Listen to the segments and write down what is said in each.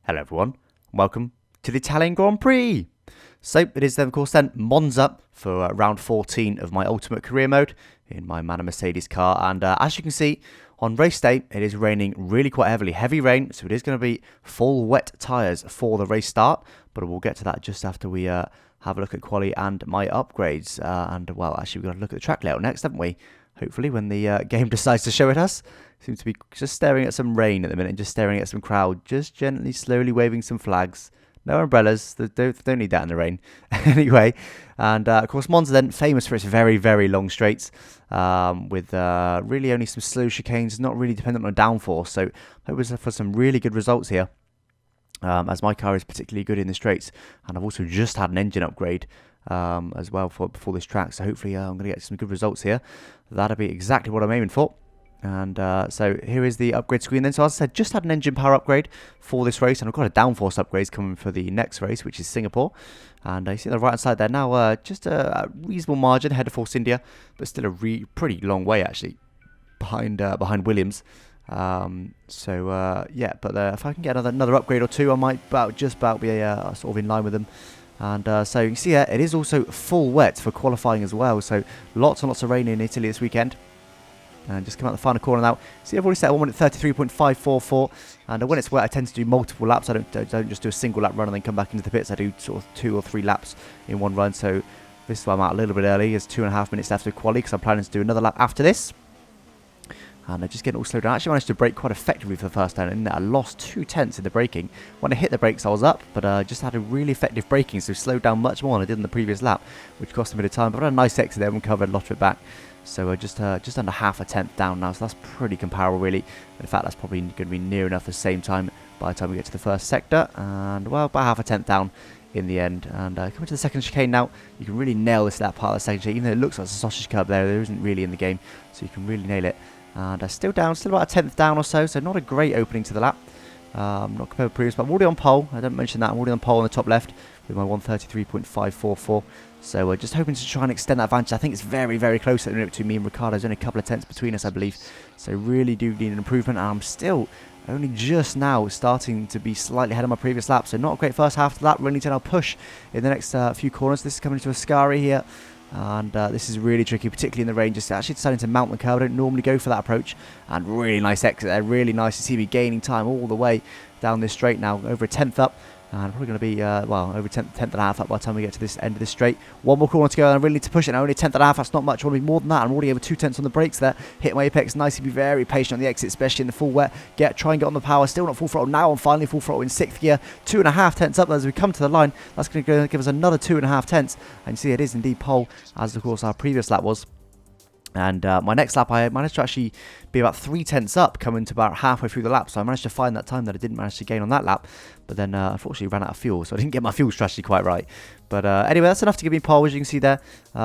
Hello everyone, welcome to the Italian Grand Prix. So it is then of course Monza for round 14 of my ultimate career mode in my Manor Mercedes car, and as you can see on race day it is raining really quite heavy rain, so it is going to be full wet tyres for the race start, but we'll get to that just after we have a look at quali and my upgrades, and well, actually we've got to look at the track layout next, haven't we? Hopefully when the game decides to show it us. Seems to be just staring at some rain at the minute, just staring at some crowd, just gently, slowly waving some flags. No umbrellas, they don't need that in the rain. Anyway, and of course Monza then, famous for its very long straights, with really only some slow chicanes, not really dependent on downforce, so hope for some really good results here. As my car is particularly good in the straights, and I've also just had an engine upgrade as well before this track, so hopefully I'm going to get some good results here. That'll be exactly what I'm aiming for. And so here is the upgrade screen then. So as I said, just had an engine power upgrade for this race, and I've got a downforce upgrade coming for the next race, which is Singapore. And you see on the right hand side there now, just a reasonable margin ahead of Force India, but still a pretty long way actually behind Williams. Yeah, but if I can get another upgrade or two, I might just about be sort of in line with them. And so you can see here, it is also full wet for qualifying as well. So lots and lots of rain in Italy this weekend. And just come out the final corner now. See, I've already set a 1 minute 33.544, and when it's wet I tend to do multiple laps. I don't just do a single lap run and then come back into the pits. I do sort of 2 or 3 laps in one run, so this is why I'm out a little bit early. There's 2.5 minutes left of quali because I'm planning to do another lap after this. And I just get all slowed down. I actually managed to brake quite effectively for the first time, and I lost 2 tenths in the braking. When I hit the brakes I was up, but just had a really effective braking, so slowed down much more than I did in the previous lap, which cost a bit of time, but I had a nice exit there and covered a lot of it back. So just under half a tenth down now, so that's pretty comparable really. In fact, that's probably going to be near enough the same time by the time we get to the first sector, and well, about half a tenth down in the end. And coming to the second chicane now, you can really nail that part of the second chicane, even though it looks like a sausage curb there isn't really in the game, so you can really nail it. And still about a tenth down or so, so not a great opening to the lap. Not compared with previous, but I'm already on pole. I didn't mention that, I'm already on pole on the top left with my 133.544. So we're just hoping to try and extend that advantage. I think it's very close at the minute between me and Ricardo. There's only a couple of tenths between us, I believe. So really do need an improvement, and I'm still only just now starting to be slightly ahead of my previous lap. So not a great first half of the lap. Really need to now push in the next few corners. This is coming to a Ascari here. And this is really tricky, particularly in the rain. Just actually deciding to mount the curve. I don't normally go for that approach. And really nice exit there. Really nice to see me gaining time all the way down this straight now. Over a tenth up. And probably going to be, well, over tenth and a half up by the time we get to this end of this straight. One more corner to go, and I really need to push it now. Only a tenth and a half, that's not much. I want to be more than that. I'm already over 2 tenths on the brakes there. Hit my apex nicely, be very patient on the exit, especially in the full wet. Try and get on the power. Still not full throttle. Now I'm finally full throttle in 6th gear. 2.5 tenths up as we come to the line. That's going to give us another 2.5 tenths. And you see it is indeed pole, as of course our previous lap was. And my next lap, I managed to actually be about 3 tenths up, coming to about halfway through the lap. So I managed to find that time that I didn't manage to gain on that lap. But then, unfortunately, ran out of fuel, so I didn't get my fuel strategy quite right. But anyway, that's enough to give me pole, as you can see there.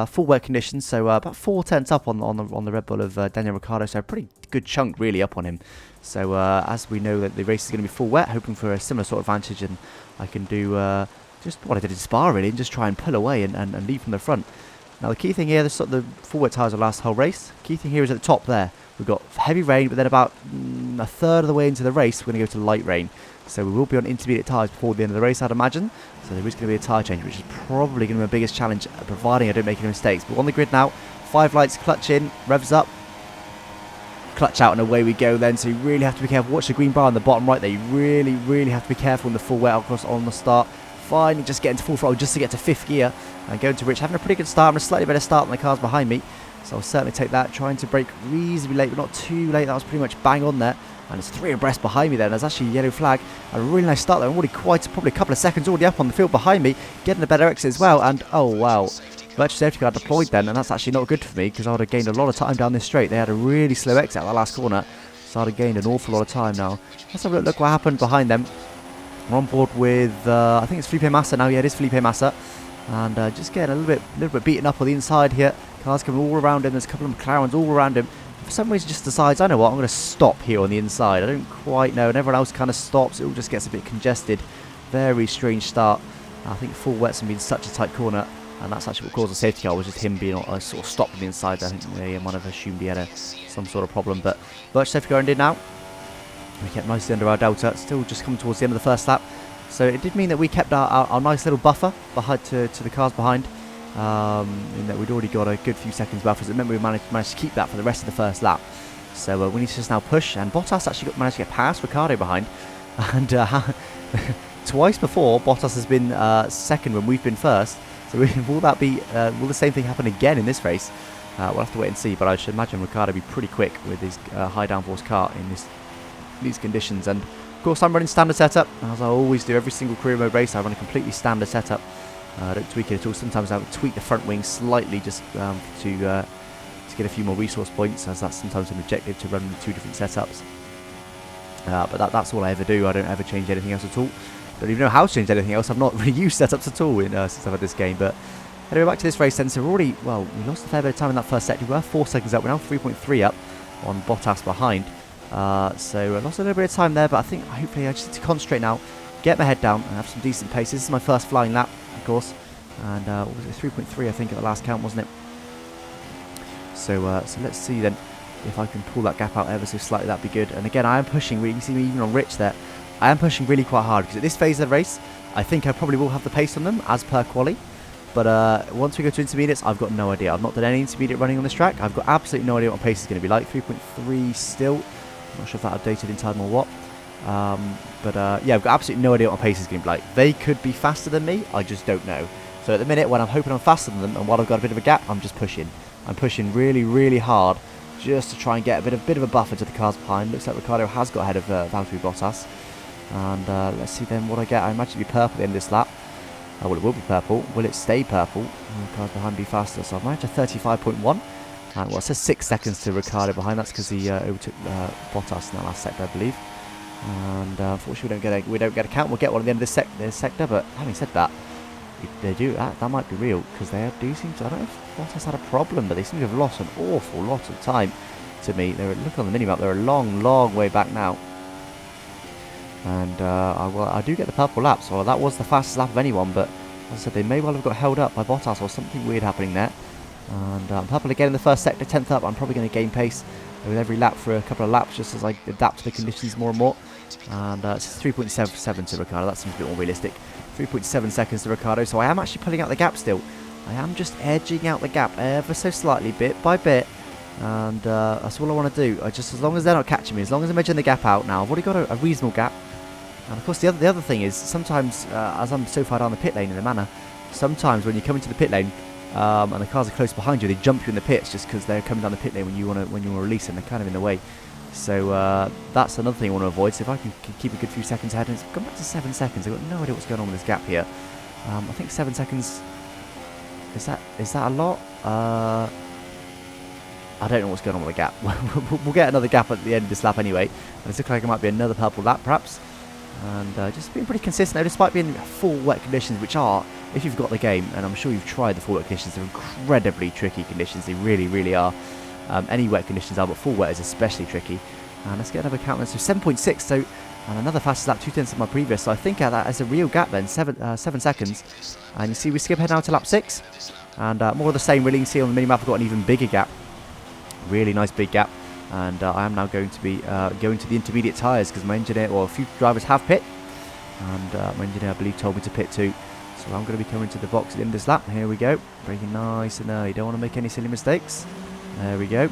Full wet conditions, so about 4 tenths up on the Red Bull of Daniel Ricciardo. So a pretty good chunk, really, up on him. So as we know that the race is going to be full wet, hoping for a similar sort of advantage, and I can do just what I did in Spa, really, and just try and pull away and lead from the front. Now the key thing here, the full wet tyres will last the whole race. Key thing here is at the top there. We've got heavy rain, but then about a third of the way into the race, we're going to go to light rain. So we will be on intermediate tyres before the end of the race, I'd imagine. So there is going to be a tyre change, which is probably going to be my biggest challenge, providing I don't make any mistakes. But on the grid now, 5 lights, clutch in, revs up, clutch out, and away we go then. So you really have to be careful. Watch the green bar on the bottom right there. You really have to be careful in the full wet, of course, on the start. Finally just getting to full throttle just to get to 5th gear and going to Rich, having a pretty good start. I'm a slightly better start than the cars behind me, so I'll certainly take that. Trying to brake reasonably late, but not too late. That was pretty much bang on there, and it's 3 abreast behind me there, and there's actually a yellow flag. A really nice start there. I'm already probably a couple of seconds already up on the field behind me, getting a better exit as well. And oh wow, virtual safety car deployed then, and that's actually not good for me because I would have gained a lot of time down this straight. They had a really slow exit at that last corner, so I'd have gained an awful lot of time now. Let's have a look what happened behind them. We're on board with, I think it's Felipe Massa now. Yeah, it is Felipe Massa. And just getting a little bit beaten up on the inside here. Cars coming all around him. There's a couple of McLarens all around him. For some reason, just decides, I know what, I'm going to stop here on the inside. I don't quite know. And everyone else kind of stops. It all just gets a bit congested. Very strange start. I think full wets and being such a tight corner. And that's actually what caused the safety car, was just him being sort of stopped on the inside. I think they might have assumed he had some sort of problem. But virtual safety car ended now. We kept nicely under our delta, still just coming towards the end of the first lap. So it did mean that we kept our nice little buffer behind to the cars behind, in that we'd already got a good few seconds buffer. So it meant we managed to keep that for the rest of the first lap. So we need to just now push, and Bottas actually managed to get past Ricciardo behind. And twice before, Bottas has been second when we've been first. So will the same thing happen again in this race? We'll have to wait and see, but I should imagine Ricciardo will be pretty quick with his high downforce car in these conditions. And of course I'm running standard setup, as I always do every single career mode race. I run a completely standard setup. I don't tweak it at all. Sometimes I would tweak the front wing slightly just to get a few more resource points, as that's sometimes an objective to run two different setups. But that's all I ever do. I don't ever change anything else at all. Don't even know how to change anything else. I've not really used setups at all since I've had this game. But anyway, back to this race then. So we're already, well, we lost a fair bit of time in that first sector. We were 4 seconds up. We're now 3.3 up on Bottas behind. So I lost a little bit of time there, but I think hopefully I just need to concentrate now, get my head down and have some decent pace. This is my first flying lap, of course. And what was it, 3.3 I think at the last count, wasn't it? So let's see then if I can pull that gap out ever so slightly. That'd be good. And again, I am pushing, you can see me even on Rich there, I am pushing really quite hard, because at this phase of the race I think I probably will have the pace on them as per quali. But once we go to intermediates, I've got no idea. I've not done any intermediate running on this track. I've got absolutely no idea what my pace is going to be like. 3.3 still. I'm not sure if that updated in time or what. Yeah, I've got absolutely no idea what my pace is going to be like. They could be faster than me. I just don't know. So at the minute, when I'm hoping I'm faster than them, and while I've got a bit of a gap, I'm just pushing. I'm pushing really, really hard, just to try and get a bit of a buffer to the cars behind. Looks like Ricciardo has got ahead of Valtteri Bottas. And let's see then what I get. I imagine it'll be purple at the end of this lap. Well, it will be purple. Will it stay purple? Will the cars behind be faster? So I've managed a 35.1. And well, it says 6 seconds to Ricciardo behind. That's because he overtook Bottas in that last sector, I believe. And unfortunately, we don't get a count. We'll get one at the end of this sector. But having said that, they do that might be real, because they do seem to. I don't know if Bottas had a problem, but they seem to have lost an awful lot of time to me. Look on the minimap. They're a long, long way back now. And I do get the purple lap, so that was the fastest lap of anyone. But as I said, they may well have got held up by Bottas or something weird happening there. And I'm purple again in the first sector, 10th up. I'm probably going to gain pace with every lap for a couple of laps, just as I adapt to the conditions more and more. And it's 3.77 to Ricciardo. That seems a bit more realistic. 3.7 seconds to Ricciardo. So I am actually pulling out the gap still. I am just edging out the gap ever so slightly, bit by bit. And that's all I want to do. As long as they're not catching me, as long as I'm edging the gap out now, I've already got a reasonable gap. And of course, the other thing is, sometimes, as I'm so far down the pit lane in the Manor, sometimes when you come into the pit lane and the cars are close behind you, they jump you in the pits just because they're coming down the pit lane when you want to release them. They're kind of in the way. So that's another thing I want to avoid. So if I can keep a good few seconds ahead, and it's gone back to 7 seconds. I've got no idea what's going on with this gap here. I think 7 seconds. Is that a lot? I don't know what's going on with the gap. We'll get another gap at the end of this lap anyway. And it looks like it might be another purple lap, perhaps. And just being pretty consistent now, despite being full wet conditions, which are, if you've got the game, and I'm sure you've tried the full wet conditions, they're incredibly tricky conditions. They really, really are. Any wet conditions are, but full wet is especially tricky. And let's get another count then. So 7.6, so, and another fastest lap, 2/10 of my previous. So I think that is a real gap then, 7 seconds. And you see we skip ahead now to lap 6. And more of the same, really. You can see on the minimap I've got an even bigger gap. Really nice big gap. And I am now going to be going to the intermediate tyres, because my engineer, or a few drivers have pit. And my engineer, I believe, told me to pit too. So I'm going to be coming to the box at the end of this lap. Here we go. Braking nice and early. Don't want to make any silly mistakes. There we go.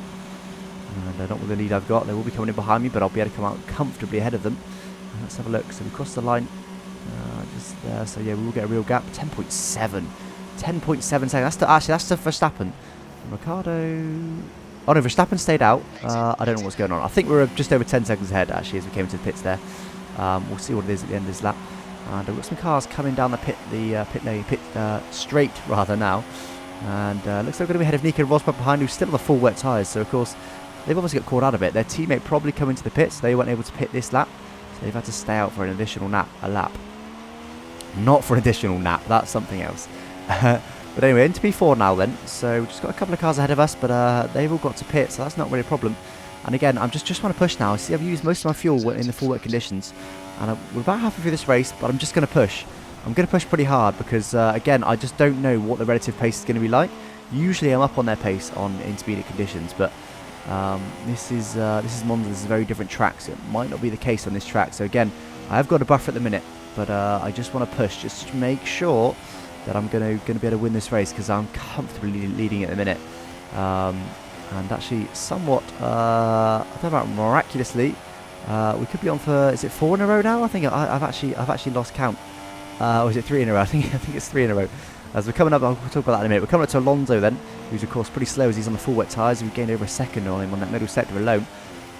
And not with the lead I've got. They will be coming in behind me, but I'll be able to come out comfortably ahead of them. Let's have a look. So we crossed the line just there. So yeah, we will get a real gap. 10.7. 10.7 seconds. That's to Verstappen. Ricciardo. Oh no, Verstappen stayed out. I don't know what's going on. I think we were just over 10 seconds ahead actually as we came into the pits there. We'll see what it is at the end of this lap. And we've got some cars coming down the pit straight rather now. And looks like we're going to be ahead of Nico Rosberg behind, who's still on the full wet tyres. So of course they've obviously got caught out of it. Their teammate probably come into the pits. They weren't able to pit this lap, so they've had to stay out for an additional lap. Not for an additional nap. That's something else. But anyway, into P4 now then. So we've just got a couple of cars ahead of us, but they've all got to pit, so that's not really a problem. And again, I'm just want to push now. See, I've used most of my fuel in the full wet conditions, and we're about halfway through this race, but I'm just going to push. I'm going to push pretty hard because, again, I just don't know what the relative pace is going to be like. Usually I'm up on their pace on intermediate conditions, but This is Monza. This is a very different track, so it might not be the case on this track. So again, I have got a buffer at the minute, but I just want to push just to make sure that I'm going to be able to win this race, because I'm comfortably leading at the minute. And actually, somewhat, I don't know about miraculously, we could be on for, is it 4 in a row now? I think I've actually lost count. Or is it 3 in a row? I think it's 3 in a row. As we're coming up, I'll talk about that in a minute. We're coming up to Alonso then, who's of course pretty slow as he's on the full wet tyres. We've gained over a second on him on that middle sector alone.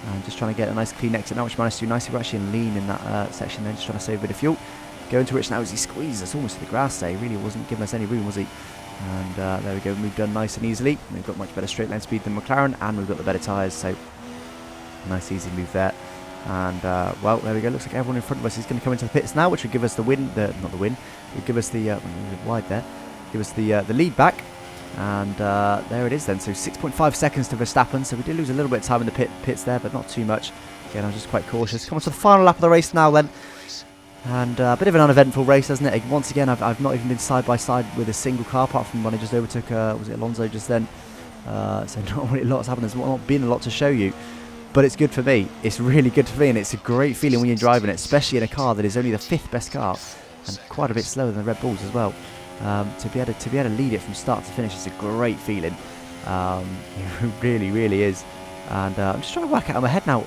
And just trying to get a nice clean exit now, which managed to do nicely. We're actually in lean in that section then, just trying to save a bit of fuel. Going to Rich now as he squeezes us almost to the grass there. He really wasn't giving us any room, was he? And there we go, moved done nice and easily. We've got much better straight line speed than McLaren, and we've got the better tyres, so nice easy move there. And well, there we go. Looks like everyone in front of us is going to come into the pits now, which would give us the win. Not the win. Would give us the wide there. Give us the lead back. And there it is then. So 6.5 seconds to Verstappen. So we did lose a little bit of time in the pits there, but not too much. Again, I'm just quite cautious. Come on to the final lap of the race now then. And a bit of an uneventful race, hasn't it? Once again, I've not even been side by side with a single car, apart from when I just overtook, was it Alonso just then? So not really a lot's happened. There's not been a lot to show you. But it's good for me. It's really good for me, and it's a great feeling when you're driving it, especially in a car that is only the 5th best car, and quite a bit slower than the Red Bulls as well. To be able to lead it from start to finish is a great feeling. It really, really is. And I'm just trying to work out in my head now.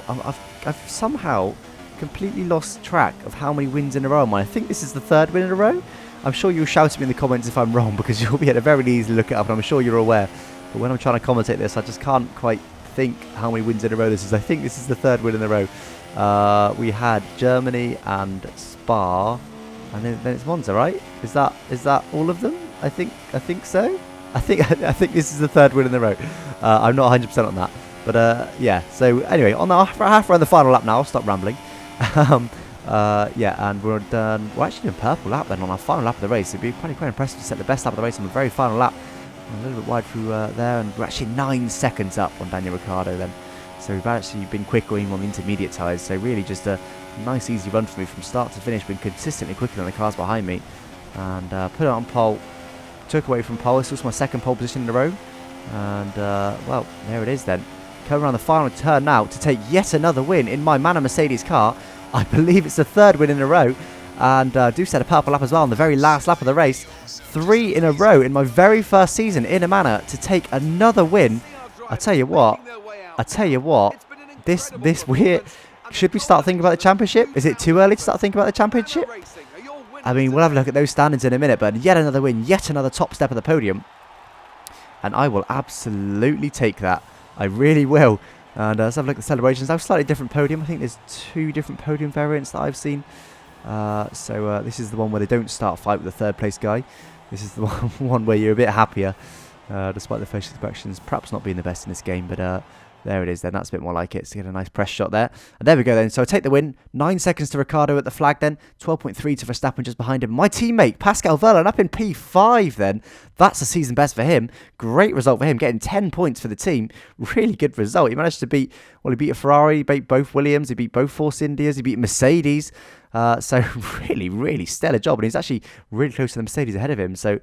I've somehow completely lost track of how many wins in a row am I. I think this is the 3rd win in a row. I'm sure you'll shout at me in the comments if I'm wrong, because you'll be able to very easily look it up, and I'm sure you're aware. But when I'm trying to commentate this, I just can't quite think how many wins in a row this is. I think this is the 3rd win in a row. We had Germany and Spa, and then it's Monza, right? Is that all of them? I think so. I think this is the 3rd win in a row. I'm not 100% on that, but yeah. So anyway, on the half around the final lap now. I'll stop rambling. Yeah, and we're done. We're actually in purple lap then on our final lap of the race. It'd be quite impressive to set the best lap of the race on the very final lap. A little bit wide through there, and we're actually 9 seconds up on Daniel Ricciardo then. So we've actually been quick going on the intermediate tyres. So really just a nice easy run for me from start to finish. Been consistently quicker than the cars behind me. And put it on pole. Took away from pole. This was my 2nd pole position in a row. And well, there it is then. Coming around the final turn now to take yet another win in my Manor Mercedes car. I believe it's the 3rd win in a row. And do set a purple lap as well on the very last lap of the race. 3 in a row in my very first season in a Manor to take another win. I tell you what, this weird. Should we start thinking about the championship? Is it too early to start thinking about the championship? I mean, we'll have a look at those standings in a minute, but yet another win, yet another top step of the podium. And I will absolutely take that. I really will. And let's have a look at the celebrations. Now, slightly different podium. I think there's 2 different podium variants that I've seen. So this is the one where they don't start a fight with the 3rd place guy. This is the one where you're a bit happier, despite the facial expressions perhaps not being the best in this game. But there it is then. That's a bit more like it. So get a nice press shot there. And there we go then. So I take the win. 9 seconds to Ricciardo at the flag then. 12.3 to Verstappen just behind him. My teammate, Pascal Wehrlein, up in P5 then. That's a season best for him. Great result for him. Getting 10 points for the team. Really good result. He managed to beat, well, he beat a Ferrari. He beat both Williams. He beat both Force Indias. He beat Mercedes. So really, really stellar job. And he's actually really close to the Mercedes ahead of him. So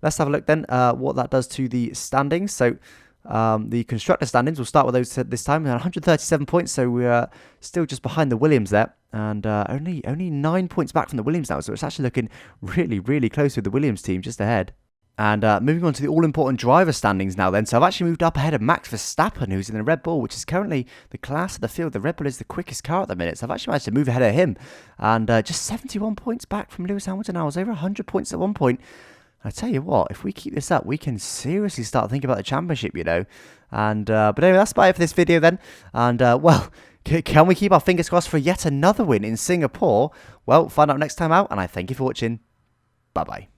let's have a look then what that does to the standings. So the constructor standings, we'll start with those this time. 137 points, so we're still just behind the Williams there. And only 9 points back from the Williams now. So it's actually looking really, really close with the Williams team just ahead. And moving on to the all-important driver standings now then. So I've actually moved up ahead of Max Verstappen, who's in the Red Bull, which is currently the class of the field. The Red Bull is the quickest car at the minute. So I've actually managed to move ahead of him. And just 71 points back from Lewis Hamilton. I was over 100 points at one point. I tell you what, if we keep this up, we can seriously start thinking about the championship, you know. And but anyway, that's about it for this video then. And well, can we keep our fingers crossed for yet another win in Singapore? Well, find out next time out. And I thank you for watching. Bye-bye.